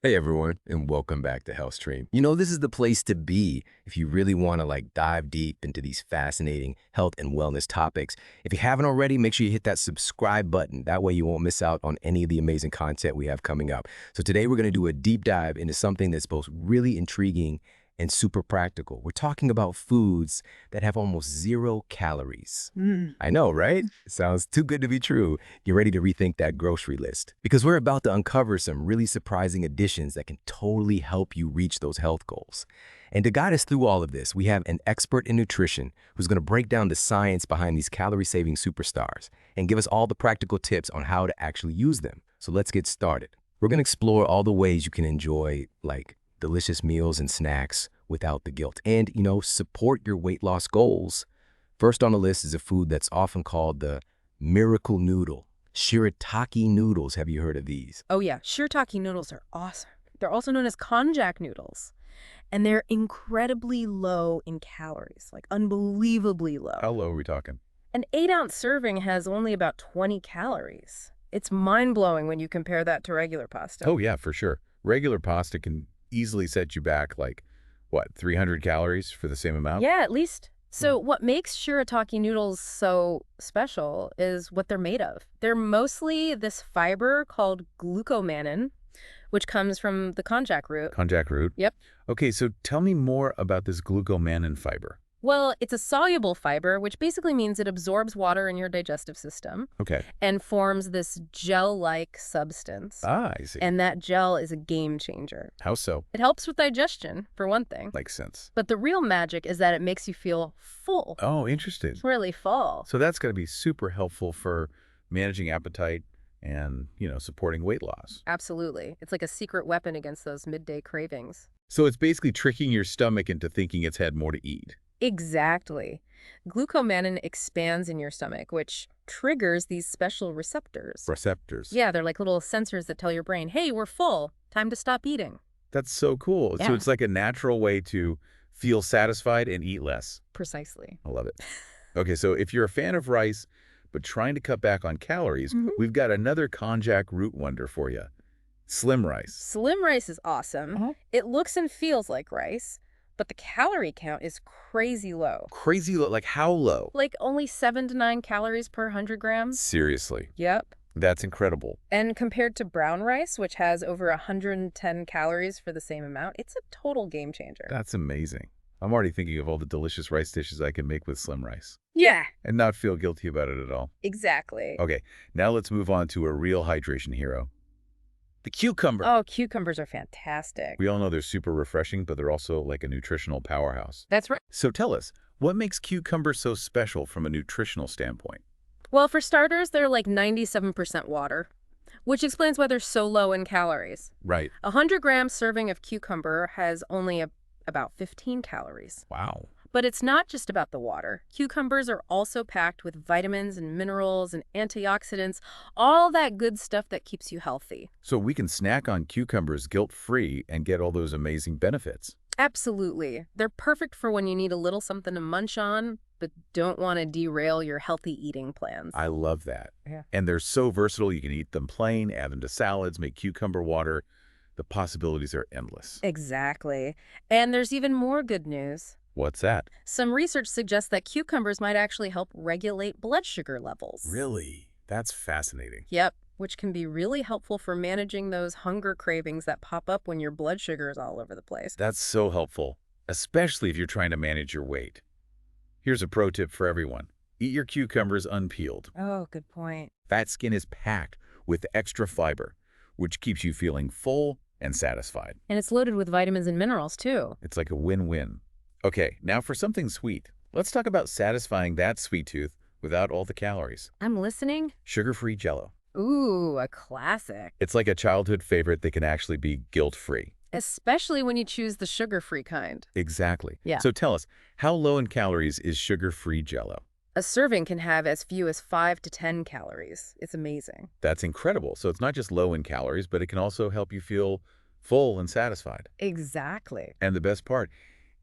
Hey everyone, and welcome back to Health Stream. This is the place to be if you really want to dive deep into these fascinating health and wellness topics. If you haven't already, make sure you hit that subscribe button. That way you won't miss out on any of the amazing content we have coming up. So today we're going to do a deep dive into something that's both really intriguing and super practical. We're talking about foods that have almost 0 calories. I know, right? Sounds too good to be true. Get ready to rethink that grocery list because we're about to uncover some really surprising additions that can totally help you reach those health goals. And to guide us through all of this, we have an expert in nutrition who's going to break down the science behind these calorie-saving superstars and give us all the practical tips on how to actually use them. So let's get started. We're going to explore all the ways you can enjoy delicious meals and snacks without the guilt and, support your weight loss goals. First on the list is a food that's often called the miracle noodle. Shirataki noodles. Have you heard of these? Oh yeah, shirataki noodles are awesome. They're also known as konjac noodles, and they're incredibly low in calories, like unbelievably low. How low are we talking? An 8-ounce serving has only about 20 calories. It's mind-blowing when you compare that to regular pasta. Oh, yeah, for sure. Regular pasta can easily set you back, 300 calories for the same amount? Yeah, at least. So what makes shirataki noodles so special is what they're made of. They're mostly this fiber called glucomannan, which comes from the konjac root. Konjac root? Yep. Okay, so tell me more about this glucomannan fiber. Well, it's a soluble fiber, which basically means it absorbs water in your digestive system Okay. and forms this gel-like substance. Ah, I see. And that gel is a game changer. How so? It helps with digestion, for one thing. Makes sense. But the real magic is that it makes you feel full. Oh, interesting. Really full. So that's going to be super helpful for managing appetite and, supporting weight loss. Absolutely. It's like a secret weapon against those midday cravings. So it's basically tricking your stomach into thinking it's had more to eat. Exactly. Glucomannan expands in your stomach, which triggers these special receptors. Receptors. Yeah, they're like little sensors that tell your brain, hey, we're full. Time to stop eating. That's so cool. So Yeah. it's like a natural way to feel satisfied and eat less. Precisely. I love it. Okay, so if you're a fan of rice, but trying to cut back on calories, we've got another konjac root wonder for you. Slim rice. Slim rice is awesome. It looks and feels like rice, but the calorie count is crazy low. Crazy low, like how low? Like only 7 to 9 calories per 100 grams. Seriously. Yep. That's incredible. And compared to brown rice, which has over 110 calories for the same amount, it's a total game changer. That's amazing. I'm already thinking of all the delicious rice dishes I can make with slim rice Yeah, and not feel guilty about it at all. exactly. Okay, now let's move on to a real hydration hero. The cucumber. Oh, cucumbers are fantastic. We all know they're super refreshing, but they're also like a nutritional powerhouse. That's right. So tell us, what makes cucumber so special from a nutritional standpoint? Well, for starters, they're like 97% water, which explains why they're so low in calories. Right. A 100-gram serving of cucumber has only about 15 calories. Wow. But it's not just about the water. Cucumbers are also packed with vitamins and minerals and antioxidants, all that good stuff that keeps you healthy. So we can snack on cucumbers guilt-free and get all those amazing benefits. Absolutely. They're perfect for when you need a little something to munch on, but don't want to derail your healthy eating plans. I love that. Yeah. And they're so versatile. You can eat them plain, add them to salads, make cucumber water. The possibilities are endless. Exactly. And there's even more good news. What's that? Some research suggests that cucumbers might actually help regulate blood sugar levels. Really? That's fascinating. Yep, which can be really helpful for managing those hunger cravings that pop up when your blood sugar is all over the place. That's so helpful, especially if you're trying to manage your weight. Here's a pro tip for everyone. Eat your cucumbers unpeeled. Oh, good point. Fat skin is packed with extra fiber, which keeps you feeling full and satisfied. And it's loaded with vitamins and minerals, too. It's like a win-win. Okay, now for something sweet. Let's talk about satisfying that sweet tooth without all the calories. I'm listening. Sugar-free Jell-O. Ooh, a classic. It's like a childhood favorite that can actually be guilt-free. Especially when you choose the sugar-free kind. Exactly. Yeah. So tell us, how low in calories is sugar-free Jell-O? A serving can have as few as 5 to 10 calories. It's amazing. That's incredible. So it's not just low in calories, but it can also help you feel full and satisfied. Exactly. And the best part,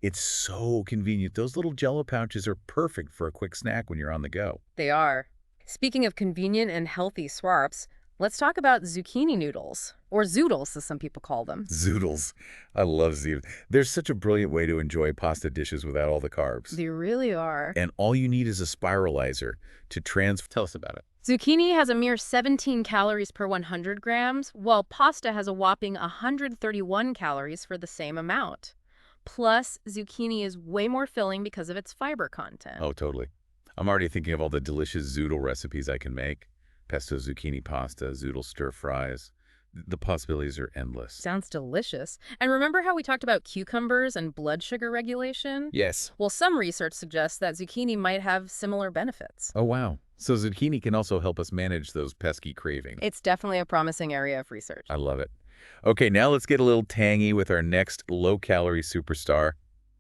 it's so convenient. Those little Jell-O pouches are perfect for a quick snack when you're on the go. They are. Speaking of convenient and healthy swaps, Let's talk about zucchini noodles, or zoodles as some people call them. Zoodles. I love zoodles. They're such a brilliant way to enjoy pasta dishes without all the carbs. They really are. And all you need is a spiralizer to Tell us about it. Zucchini has a mere 17 calories per 100 grams, while pasta has a whopping 131 calories for the same amount. Plus, zucchini is way more filling because of its fiber content. Oh, totally. I'm already thinking of all the delicious zoodle recipes I can make. Pesto zucchini pasta, zoodle stir fries. The possibilities are endless. Sounds delicious. And remember how we talked about cucumbers and blood sugar regulation? Yes. Well, some research suggests that zucchini might have similar benefits. Oh, wow. So zucchini can also help us manage those pesky cravings. It's definitely a promising area of research. I love it. Okay, now let's get a little tangy with our next low-calorie superstar,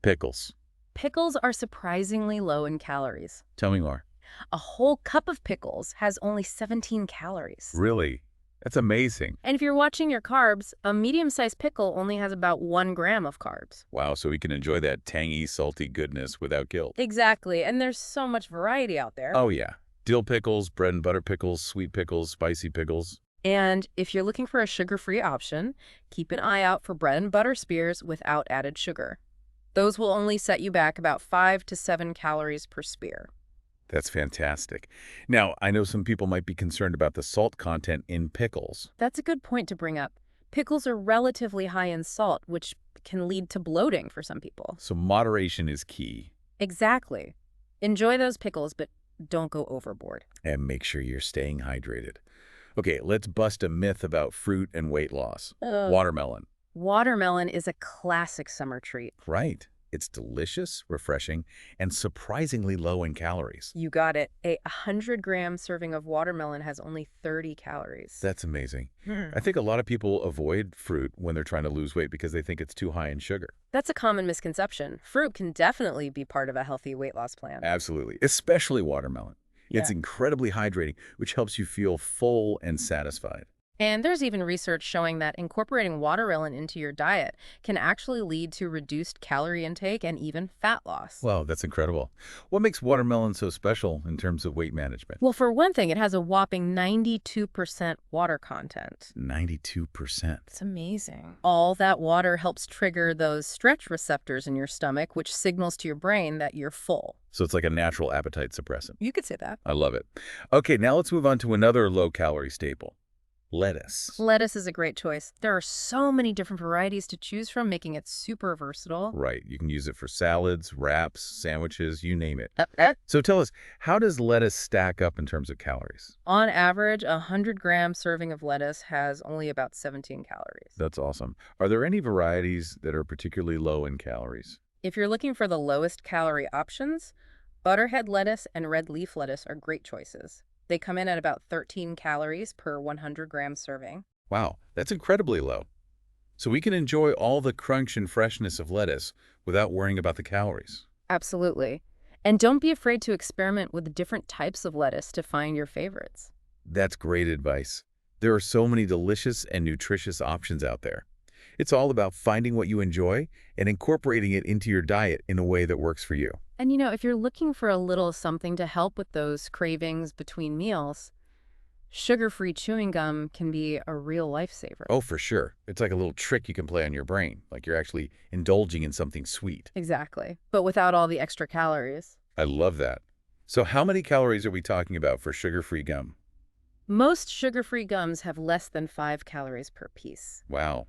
pickles. Pickles are surprisingly low in calories. Tell me more. A whole cup of pickles has only 17 calories. Really? That's amazing. And if you're watching your carbs, a medium-sized pickle only has about 1 gram of carbs. Wow, so we can enjoy that tangy, salty goodness without guilt. Exactly, and there's so much variety out there. Oh, yeah. Dill pickles, bread and butter pickles, sweet pickles, spicy pickles. And if you're looking for a sugar-free option, keep an eye out for bread and butter spears without added sugar. Those will only set you back about 5 to 7 calories per spear. That's fantastic. Now, I know some people might be concerned about the salt content in pickles. That's a good point to bring up. Pickles are relatively high in salt, which can lead to bloating for some people. So moderation is key. Exactly. Enjoy those pickles, but don't go overboard. And make sure you're staying hydrated. Okay, let's bust a myth about fruit and weight loss. Watermelon. Watermelon is a classic summer treat. Right. It's delicious, refreshing, and surprisingly low in calories. You got it. A 100-gram serving of watermelon has only 30 calories. That's amazing. I think a lot of people avoid fruit when they're trying to lose weight because they think it's too high in sugar. That's a common misconception. Fruit can definitely be part of a healthy weight loss plan. Absolutely, especially watermelon. It's Yeah. incredibly hydrating, which helps you feel full and satisfied. And there's even research showing that incorporating watermelon into your diet can actually lead to reduced calorie intake and even fat loss. Wow, that's incredible. What makes watermelon so special in terms of weight management? Well, for one thing, it has a whopping 92% water content. 92%. It's amazing. All that water helps trigger those stretch receptors in your stomach, which signals to your brain that you're full. So it's like a natural appetite suppressant. You could say that. I love it. Okay, now let's move on to another low-calorie staple. Lettuce. Lettuce is a great choice. There are so many different varieties to choose from, making it super versatile. Right. You can use it for salads, wraps, sandwiches, you name it. Uh, So tell us, how does lettuce stack up in terms of calories? On average, a 100-gram serving of lettuce has only about 17 calories. That's awesome. Are there any varieties that are particularly low in calories? If you're looking for the lowest calorie options, butterhead lettuce and red leaf lettuce are great choices. They come in at about 13 calories per 100-gram serving. Wow, that's incredibly low. So we can enjoy all the crunch and freshness of lettuce without worrying about the calories. Absolutely. And don't be afraid to experiment with different types of lettuce to find your favorites. That's great advice. There are so many delicious and nutritious options out there. It's all about finding what you enjoy and incorporating it into your diet in a way that works for you. And if you're looking for a little something to help with those cravings between meals, sugar-free chewing gum can be a real lifesaver. Oh, for sure. It's like a little trick you can play on your brain, like you're actually indulging in something sweet. Exactly. But without all the extra calories. I love that. So how many calories are we talking about for sugar-free gum? Most sugar-free gums have less than 5 calories per piece. Wow,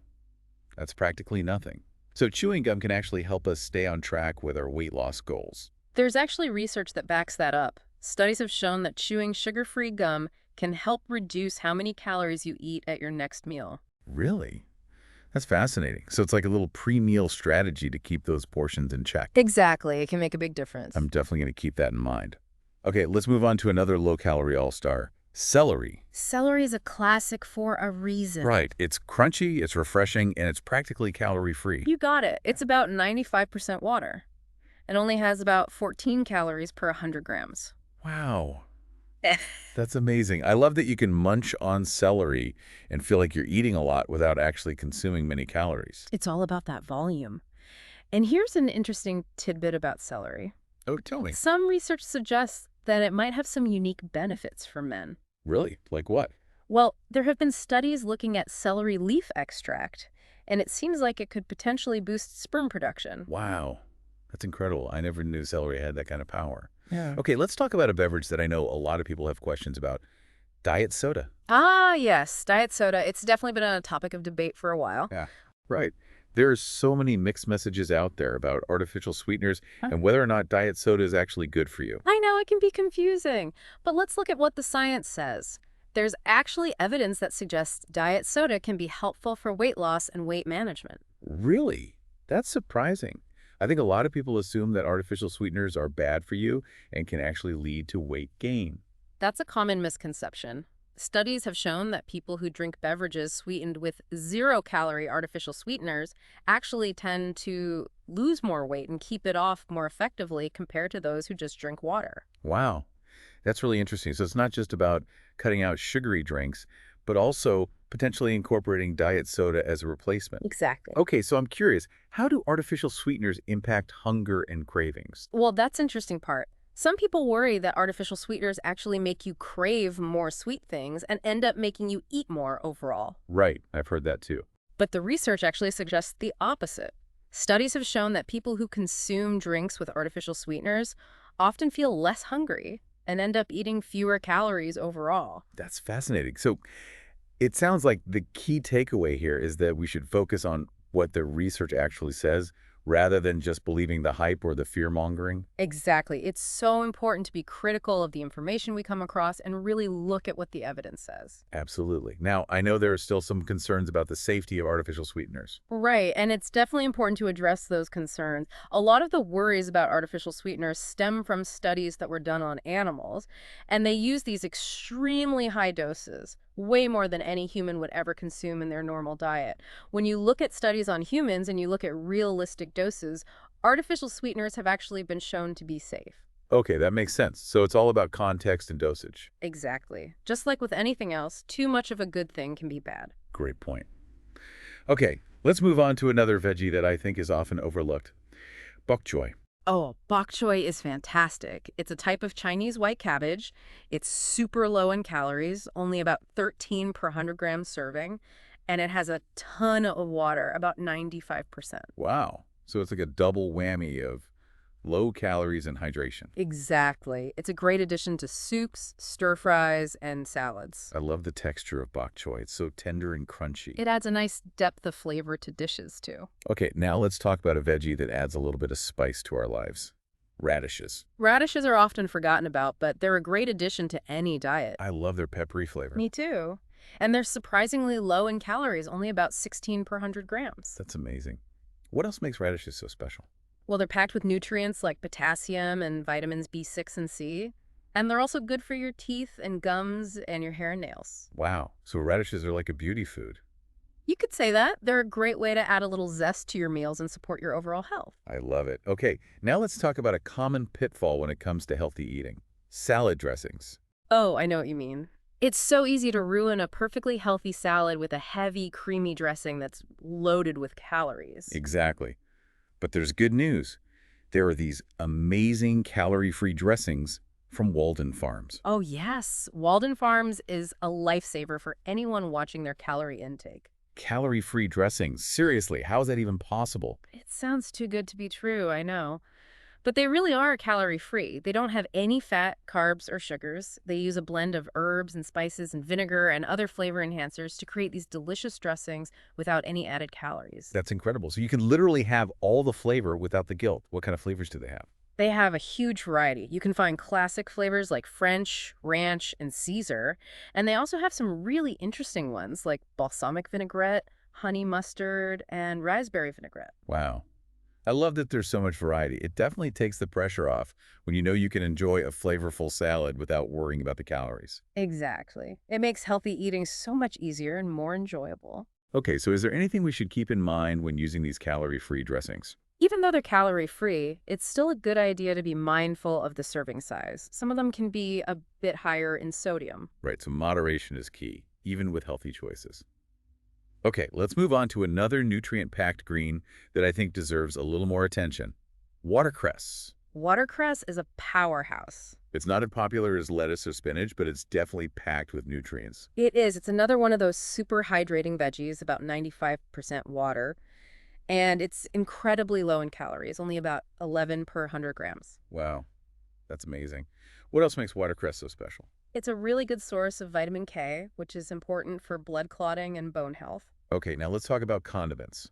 that's practically nothing. So chewing gum can actually help us stay on track with our weight loss goals. There's actually research that backs that up. Studies have shown that chewing sugar-free gum can help reduce how many calories you eat at your next meal. Really? That's fascinating. So it's like a little pre-meal strategy to keep those portions in check. Exactly. It can make a big difference. I'm definitely going to keep that in mind. Okay, let's move on to another low-calorie all-star, celery. Celery is a classic for a reason. Right. It's crunchy, it's refreshing, and it's practically calorie-free. You got it. It's about 95% water and only has about 14 calories per 100 grams. Wow. That's amazing. I love that you can munch on celery and feel like you're eating a lot without actually consuming many calories. It's all about that volume. And here's an interesting tidbit about celery. Oh, tell me. Some research suggests that it might have some unique benefits for men. Really? Like what? Well, there have been studies looking at celery leaf extract, and it seems like it could potentially boost sperm production. Wow, that's incredible. I never knew celery had that kind of power. Yeah. Okay, let's talk about a beverage that I know a lot of people have questions about, diet soda. Ah, yes, diet soda. It's definitely been a topic of debate for a while. Yeah. Right. There are so many mixed messages out there about artificial sweeteners and whether or not diet soda is actually good for you. I know it can be confusing, but let's look at what the science says. There's actually evidence that suggests diet soda can be helpful for weight loss and weight management. Really? That's surprising. I think a lot of people assume that artificial sweeteners are bad for you and can actually lead to weight gain. That's a common misconception. Studies have shown that people who drink beverages sweetened with zero-calorie artificial sweeteners actually tend to lose more weight and keep it off more effectively compared to those who just drink water. Wow. That's really interesting. So it's not just about cutting out sugary drinks, but also potentially incorporating diet soda as a replacement. Exactly. Okay, so I'm curious, how do artificial sweeteners impact hunger and cravings? Well, that's the interesting part. Some people worry that artificial sweeteners actually make you crave more sweet things and end up making you eat more overall. Right, I've heard that too. But the research actually suggests the opposite. Studies have shown that people who consume drinks with artificial sweeteners often feel less hungry and end up eating fewer calories overall. That's fascinating. So it sounds like the key takeaway here is that we should focus on what the research actually says rather than just believing the hype or the fear-mongering. Exactly. It's so important to be critical of the information we come across and really look at what the evidence says. Absolutely. Now, I know there are still some concerns about the safety of artificial sweeteners. Right, and it's definitely important to address those concerns. A lot of the worries about artificial sweeteners stem from studies that were done on animals, and they use these extremely high doses, way more than any human would ever consume in their normal diet. When you look at studies on humans and you look at realistic doses, artificial sweeteners have actually been shown to be safe. Okay, that makes sense. So it's all about context and dosage. Exactly. Just like with anything else, too much of a good thing can be bad. Great point. Okay, let's move on to another veggie that I think is often overlooked. Bok choy. Oh, bok choy is fantastic. It's a type of Chinese white cabbage. It's super low in calories, only about 13 per 100 grams serving, and it has a ton of water, about 95%. Wow. So it's like a double whammy of low calories and hydration. Exactly. It's a great addition to soups, stir-fries, and salads. I love the texture of bok choy. It's so tender and crunchy. It adds a nice depth of flavor to dishes, too. Okay, now let's talk about a veggie that adds a little bit of spice to our lives. Radishes. Radishes are often forgotten about, but they're a great addition to any diet. I love their peppery flavor. Me too. And they're surprisingly low in calories, only about 16 per 100 grams. That's amazing. What else makes radishes so special? Well, they're packed with nutrients like potassium and vitamins B6 and C. And they're also good for your teeth and gums and your hair and nails. Wow, so radishes are like a beauty food. You could say that. They're a great way to add a little zest to your meals and support your overall health. I love it. Okay, now let's talk about a common pitfall when it comes to healthy eating. Salad dressings. Oh, I know what you mean. It's so easy to ruin a perfectly healthy salad with a heavy, creamy dressing that's loaded with calories. Exactly. But there's good news. There are these amazing calorie-free dressings from Walden Farms. Oh, yes. Walden Farms is a lifesaver for anyone watching their calorie intake. Calorie-free dressings. Seriously, how is that even possible? It sounds too good to be true, I know. But they really are calorie-free. They don't have any fat, carbs, or sugars. They use a blend of herbs and spices and vinegar and other flavor enhancers to create these delicious dressings without any added calories. That's incredible. So you can literally have all the flavor without the guilt. What kind of flavors do they have? They have a huge variety. You can find classic flavors like French, ranch, and Caesar. And they also have some really interesting ones like balsamic vinaigrette, honey mustard, and raspberry vinaigrette. Wow. I love that there's so much variety. It definitely takes the pressure off when you know you can enjoy a flavorful salad without worrying about the calories. Exactly. It makes healthy eating so much easier and more enjoyable. Okay, so is there anything we should keep in mind when using these calorie-free dressings? Even though they're calorie-free, it's still a good idea to be mindful of the serving size. Some of them can be a bit higher in sodium. Right, so moderation is key, even with healthy choices. Okay, let's move on to another nutrient-packed green that I think deserves a little more attention. Watercress. Watercress is a powerhouse. It's not as popular as lettuce or spinach, but it's definitely packed with nutrients. It is. It's another one of those super hydrating veggies, about 95% water, and it's incredibly low in calories, only about 11 per 100 grams. Wow, that's amazing. What else makes watercress so special? It's a really good source of vitamin K, which is important for blood clotting and bone health. Okay, now let's talk about condiments.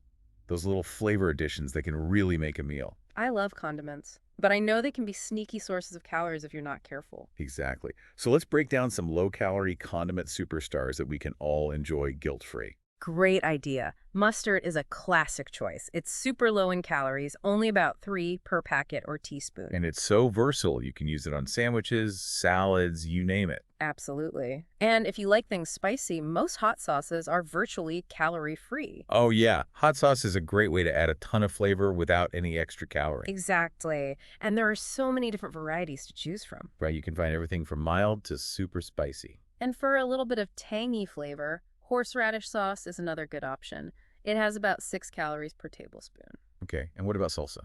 Those little flavor additions that can really make a meal. I love condiments, but I know they can be sneaky sources of calories if you're not careful. Exactly. So let's break down some low-calorie condiment superstars that we can all enjoy guilt-free. Great idea. Mustard is a classic choice. It's super low in calories, only about 3 per packet or teaspoon. And it's so versatile. You can use it on sandwiches, salads, you name it. Absolutely. And if you like things spicy, most hot sauces are virtually calorie-free. Oh yeah, hot sauce is a great way to add a ton of flavor without any extra calorie. Exactly. And there are so many different varieties to choose from. Right, you can find everything from mild to super spicy. And for a little bit of tangy flavor, horseradish sauce is another good option. It has about 6 calories per tablespoon. Okay, and what about salsa?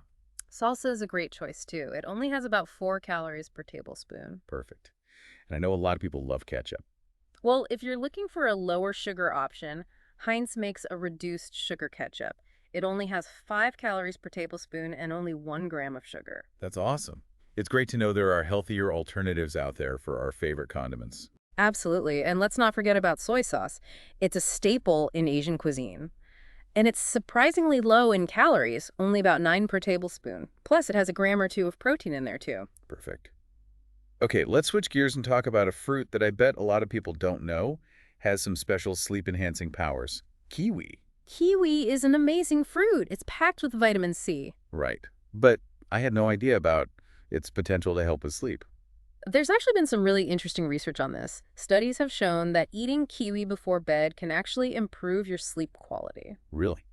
Salsa is a great choice too. It only has about 4 calories per tablespoon. Perfect. And I know a lot of people love ketchup. Well, if you're looking for a lower sugar option, Heinz makes a reduced sugar ketchup. It only has 5 calories per tablespoon and only 1 gram of sugar. That's awesome. It's great to know there are healthier alternatives out there for our favorite condiments. Absolutely. And let's not forget about soy sauce. It's a staple in Asian cuisine. And it's surprisingly low in calories, only about 9 per tablespoon. Plus, it has a gram or 2 of protein in there, too. Perfect. Okay, let's switch gears and talk about a fruit that I bet a lot of people don't know has some special sleep-enhancing powers. Kiwi. Kiwi is an amazing fruit. It's packed with vitamin C. Right. But I had no idea about its potential to help with sleep. There's actually been some really interesting research on this. Studies have shown that eating kiwi before bed can actually improve your sleep quality. Really?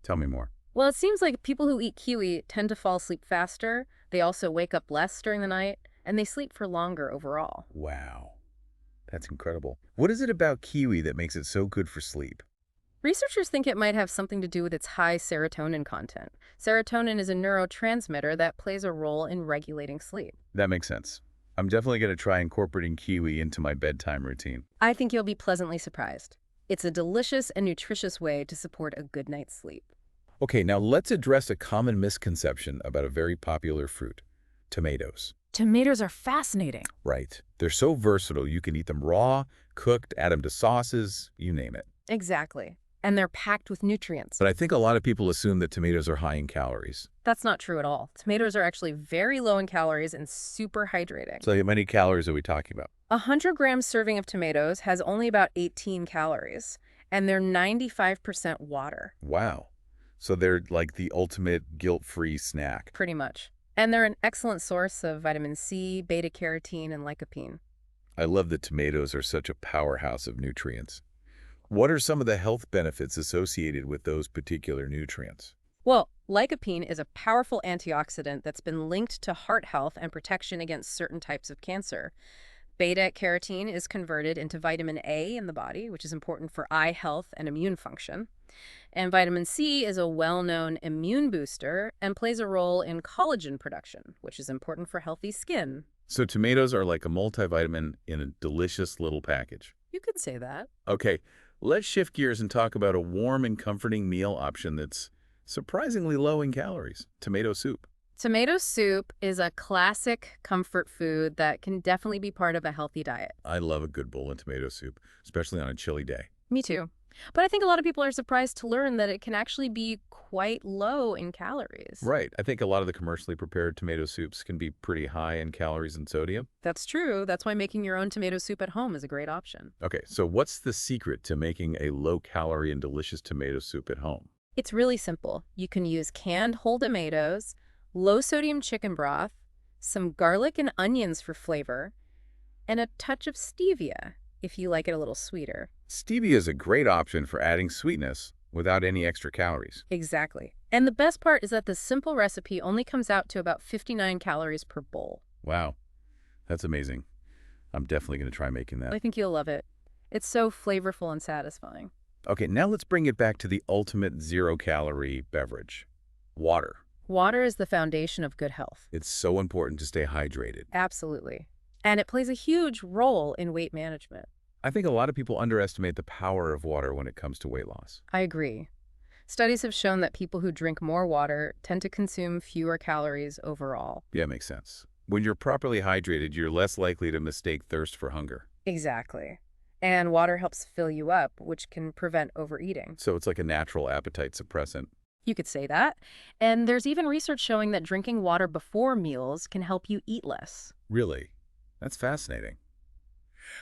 Tell me more. Well, it seems like people who eat kiwi tend to fall asleep faster, they also wake up less during the night, and they sleep for longer overall. Wow. That's incredible. What is it about kiwi that makes it so good for sleep? Researchers think it might have something to do with its high serotonin content. Serotonin is a neurotransmitter that plays a role in regulating sleep. That makes sense. I'm definitely going to try incorporating kiwi into my bedtime routine. I think you'll be pleasantly surprised. It's a delicious and nutritious way to support a good night's sleep. Okay, now let's address a common misconception about a very popular fruit, tomatoes. Tomatoes are fascinating. Right. They're so versatile. You can eat them raw, cooked, add them to sauces, you name it. Exactly. And they're packed with nutrients. But I think a lot of people assume that tomatoes are high in calories. That's not true at all. Tomatoes are actually very low in calories and super hydrating. So how many calories are we talking about? A 100-gram serving of tomatoes has only about 18 calories, and they're 95% water. Wow. So they're like the ultimate guilt-free snack. Pretty much. And they're an excellent source of vitamin C, beta-carotene, and lycopene. I love that tomatoes are such a powerhouse of nutrients. What are some of the health benefits associated with those particular nutrients? Well, lycopene is a powerful antioxidant that's been linked to heart health and protection against certain types of cancer. Beta-carotene is converted into vitamin A in the body, which is important for eye health and immune function. And vitamin C is a well-known immune booster and plays a role in collagen production, which is important for healthy skin. So tomatoes are like a multivitamin in a delicious little package. You could say that. Okay, let's shift gears and talk about a warm and comforting meal option that's surprisingly low in calories, tomato soup. Tomato soup is a classic comfort food that can definitely be part of a healthy diet. I love a good bowl of tomato soup, especially on a chilly day. Me too. But I think a lot of people are surprised to learn that it can actually be quite low in calories. Right. I think a lot of the commercially prepared tomato soups can be pretty high in calories and sodium. That's true. That's why making your own tomato soup at home is a great option. Okay, so what's the secret to making a low-calorie and delicious tomato soup at home? It's really simple. You can use canned whole tomatoes, low-sodium chicken broth, some garlic and onions for flavor, and a touch of stevia if you like it a little sweeter. Stevia is a great option for adding sweetness without any extra calories. Exactly. And the best part is that the simple recipe only comes out to about 59 calories per bowl. Wow, that's amazing. I'm definitely going to try making that. I think you'll love it. It's so flavorful and satisfying. Okay, now let's bring it back to the ultimate zero-calorie beverage, water. Water is the foundation of good health. It's so important to stay hydrated. Absolutely. And it plays a huge role in weight management. I think a lot of people underestimate the power of water when it comes to weight loss. I agree. Studies have shown that people who drink more water tend to consume fewer calories overall. Yeah, makes sense. When you're properly hydrated, you're less likely to mistake thirst for hunger. Exactly. And water helps fill you up, which can prevent overeating. So it's like a natural appetite suppressant. You could say that. And there's even research showing that drinking water before meals can help you eat less. Really? That's fascinating.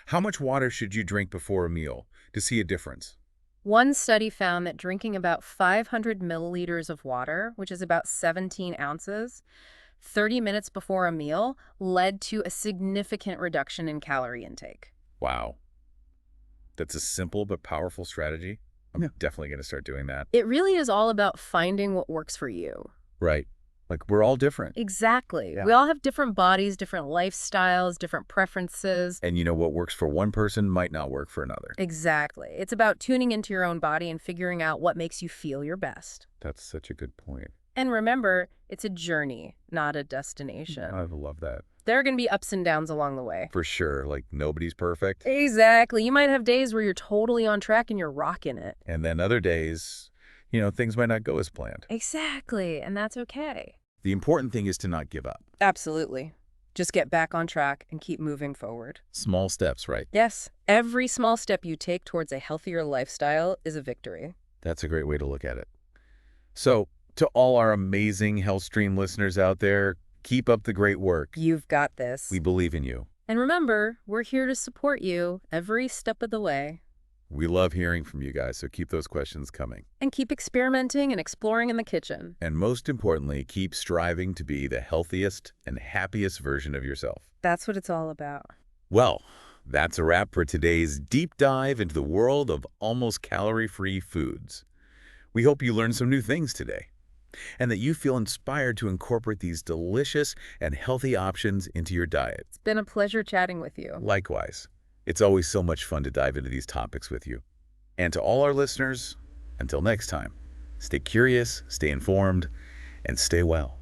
How much water should you drink before a meal to see a difference? One study found that drinking about 500 milliliters of water, which is about 17 ounces, 30 minutes before a meal led to a significant reduction in calorie intake. Wow. That's a simple but powerful strategy. I'm definitely going to start doing that. It really is all about finding what works for you. Right. Like, we're all different. Exactly. Yeah. We all have different bodies, different lifestyles, different preferences. And what works for one person might not work for another. Exactly. It's about tuning into your own body and figuring out what makes you feel your best. That's such a good point. And remember, it's a journey, not a destination. I love that. There are going to be ups and downs along the way. For sure. Like, nobody's perfect. Exactly. You might have days where you're totally on track and you're rocking it. And then other days, things might not go as planned. Exactly. And that's okay. The important thing is to not give up. Absolutely. Just get back on track and keep moving forward. Small steps, right? Yes, every small step you take towards a healthier lifestyle is a victory. That's a great way to look at it. So, to all our amazing HealthStream listeners out there, keep up the great work. You've got this. We believe in you. And remember, we're here to support you every step of the way. We love hearing from you guys, so keep those questions coming. And keep experimenting and exploring in the kitchen. And most importantly, keep striving to be the healthiest and happiest version of yourself. That's what it's all about. Well, that's a wrap for today's deep dive into the world of almost calorie-free foods. We hope you learned some new things today, and that you feel inspired to incorporate these delicious and healthy options into your diet. It's been a pleasure chatting with you. Likewise. It's always so much fun to dive into these topics with you. And to all our listeners, until next time, stay curious, stay informed, and stay well.